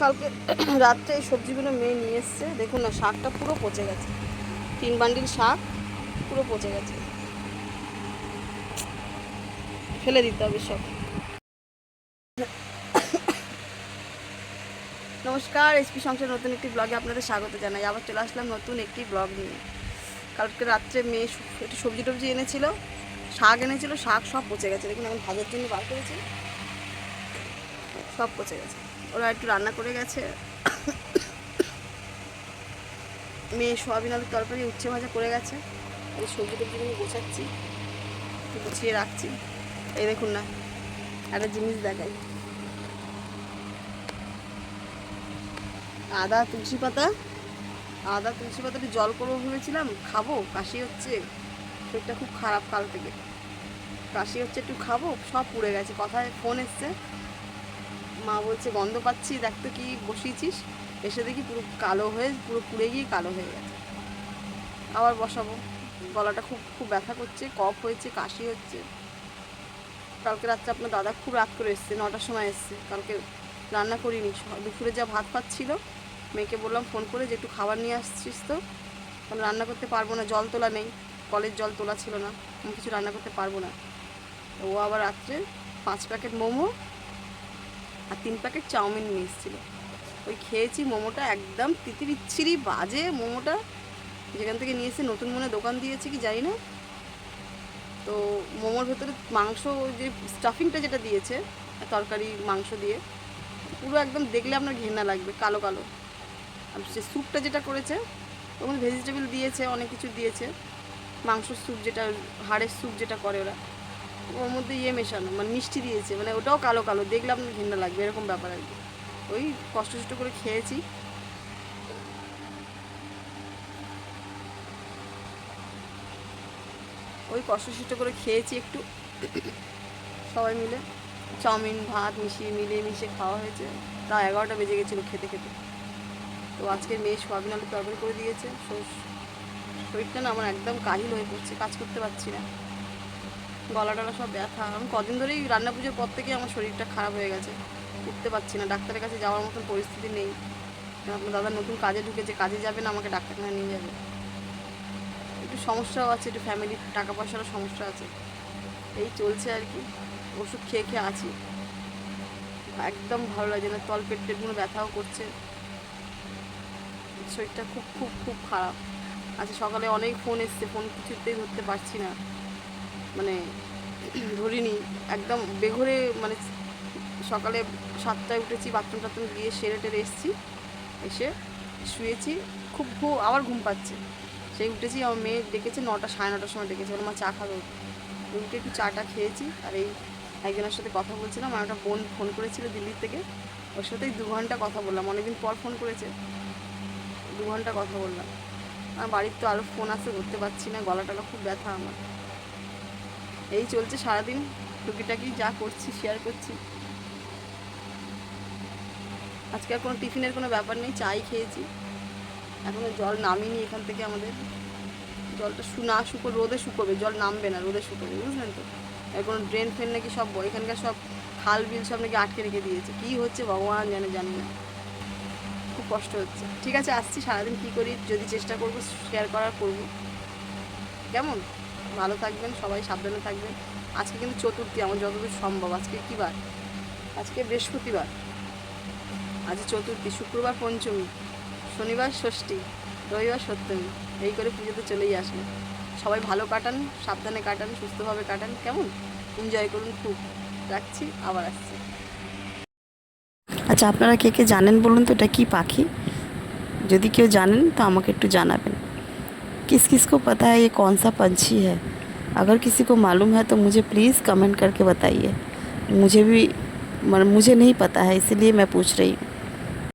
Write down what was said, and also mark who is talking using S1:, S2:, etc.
S1: কালকে রাত্রে এই সবজিগুলো মেয়ে নিয়ে এসছে। দেখুন না, শাকটা পুরো পচে গেছে। 3 বান্ডিল শাক পুরো পচে গেছে, ফেলে দিতে হবে সব। নমস্কার, এসপি সংসার নতুন একটি ব্লগে আপনাদের স্বাগত জানাই। আবার চলে আসলাম নতুন একটি ব্লগ নিয়ে। কালকে রাত্রে মেয়ে একটু সবজি টবজি এনেছিল, শাক এনেছিল, শাক সব পচে গেছে। দেখুন এখন ভাজার জন্য বার করেছি, সব পচে গেছে। ওরা একটু রান্না করে গেছে। মেয়ে সোয়াবিন আলুর তরকারি উচ্ছে ভাজা করে গেছে। এই সবজি টবজিগুলো গোছাচ্ছি, গুছিয়ে রাখছি। এই দেখুন না, একটা জিনিস দেখাই। আদা তুলসী পাতা একটু জল করবো ভেবেছিলাম, খাবো, কাশি হচ্ছে, শরীরটা খুব খারাপ, কাল থেকে কাশি হচ্ছে, একটু খাবো, সব পুড়ে গেছে। কথায় ফোন এসছে, মা বলছে গন্ধ পাচ্ছি, দেখ তো কি বসিয়েছিস। এসে দেখি পুরো কালো হয়ে, পুরো পুড়ে গিয়ে কালো হয়ে গেছে। আবার বসাবো। গলাটা খুব খুব ব্যথা করছে, কফ হয়েছে, কাশি হচ্ছে। কালকে রাত্রে আপনার দাদা খুব রাত করে এসছে, 9টার সময় এসছে। কালকে রান্না করিনি, দুপুরে যা ভাত ছিল, মেয়েকে বললাম ফোন করে যে একটু খাবার নিয়ে আসছিস তো, আমি রান্না করতে পারবো না, জল তোলা নেই, কলের জল তোলা ছিল না, আমি কিছু রান্না করতে পারবো না। তো ও আবার রাত্রে 5 প্যাকেট মোমো আর 3 প্যাকেট চাউমিন নিয়ে এসেছিলো। ওই খেয়েছি। মোমোটা একদম তিতিরিচ্ছিরি বাজে মোমোটা। যেখান থেকে নিয়ে এসে নতুন মনে দোকান দিয়েছে কি জানি না। তো মোমোর ভেতরে মাংস, যে স্টাফিংটা যেটা দিয়েছে তরকারি মাংস দিয়ে, পুরো একদম দেখলে আপনার ঘেন্না লাগবে, কালো কালো। আর সে স্যুপটা যেটা করেছে, ওখানে ভেজিটেবল দিয়েছে, অনেক কিছু দিয়েছে। মাংসর স্যুপ যেটা, হাড়ের স্যুপ যেটা করে ওরা, ওর মধ্যে মেশানো, মানে মিষ্টি দিয়েছে, মানে ওটাও কালো কালো, দেখলে আপনার ঘেন্না লাগবে, এরকম ব্যাপার আর কি। ওই কষ্ট করে খেয়েছি। কষ্ট করে খেয়েছি একটু সবাই মিলে। চাউমিন ভাত মিশিয়ে খাওয়া হয়েছে। তা 11টা বেজে গেছিলো খেতে খেতে। তো আজকের মেয়ে সোয়াবিন আলু তরকারি করে দিয়েছে। শরীরটা না আমার একদম কাহিল হয়ে পড়ছে, কাজ করতে পারছি না, গলা টলা সব ব্যথা। আমি কদিন ধরেই রান্না পুজোর পর থেকে আমার শরীরটা খারাপ হয়ে গেছে, উঠতে পারছি না, ডাক্তারের কাছে যাওয়ার মতন পরিস্থিতি নেই। আপনার দাদা নতুন কাজে ঢুকেছে, কাজে যাবে না, আমাকে ডাক্তারখানা নিয়ে যাবে। একটু সমস্যাও আছে, একটু ফ্যামিলির টাকা পয়সারও সমস্যা আছে। এই চলছে আর কি, ওষুধ খেয়ে খেয়ে আছি। একদম ভালো লাগছে না, তল পেটগুলো ব্যথাও করছে, শরীরটা খুব খুব খুব খারাপ। আচ্ছা, সকালে অনেক ফোন এসছে, ফোন কিছুতেই ধরতে পারছি না, মানে ধরিনি, একদম বেঘরে। মানে সকালে 7টায় উঠেছি, বাথরুম টাথরুম গিয়ে সেরে টেরে এসেছি, এসে শুয়েছি, খুব আবার ঘুম পাচ্ছে। সেই উঠেছি, আমার মেয়ে ডেকেছে 9টা, 9:30টার সময় ডেকেছে, বলে মা চা খাবে। উঠে একটু চাটা খেয়েছি। আর এই একজনের সাথে কথা বলছিলাম, আমার একটা বোন ফোন করেছিল দিল্লির থেকে, ওর সাথেই 2 ঘন্টা কথা বললাম। অনেকদিন পর ফোন করেছে, 2 ঘন্টা কথা বললাম। আর বাড়ির তো আরও ফোন আসতে ধরতে পারছি না, গলাটালা খুব ব্যথা আমার। এই চলছে সারাদিন, টুকিটাকি যা করছি শেয়ার করছি। আজকে আর কোনো টিফিনের কোনো ব্যাপার নেই, চাই খেয়েছি। এখনও জল নামিনি এখান থেকে, আমাদের জলটা রোদে শুকোবে, জল নামবে না, রোদে শুকোবে, বুঝলেন তো। আর কোনো ড্রেন ফ্রেন নাকি সব এখানকার সব খাল বিল সব নাকি আটকে রেখে দিয়েছে, কী হচ্ছে ভগবান জানি না, খুব কষ্ট হচ্ছে। ঠিক আছে, আসছি, সারাদিন কী করি যদি চেষ্টা করবো শেয়ার করবো। কেমন? ভালো থাকবেন সবাই, সাবধানে থাকবেন। আজকে কিন্তু চতুর্থী, আমার যতদূর সম্ভব। আজকে কী বার? আজকে বৃহস্পতিবার, আজ চতুর্থী, শুক্রবার পঞ্চমী, শনিবার ষষ্ঠী, রবিবার সপ্তমী, এই করে পুজোতে চলেই আসবে। সবাই ভালো কাটান, সাবধানে কাটান, সুস্থভাবে কাটান, কেমন? এনজয় করুন খুব। রাখছি, আবার আসছি। আচ্ছা, আপনারা কে কে জানেন বলুন তো, এটা কী পাখি? যদি কেউ জানেন তো আমাকে একটু জানাবেন। किस किस को पता है ये कौन सा पंछी है? अगर किसी को मालूम है तो मुझे प्लीज़ कमेंट करके बताइए। मुझे भी मुझे नहीं पता है, इसीलिए मैं पूछ रही हूँ।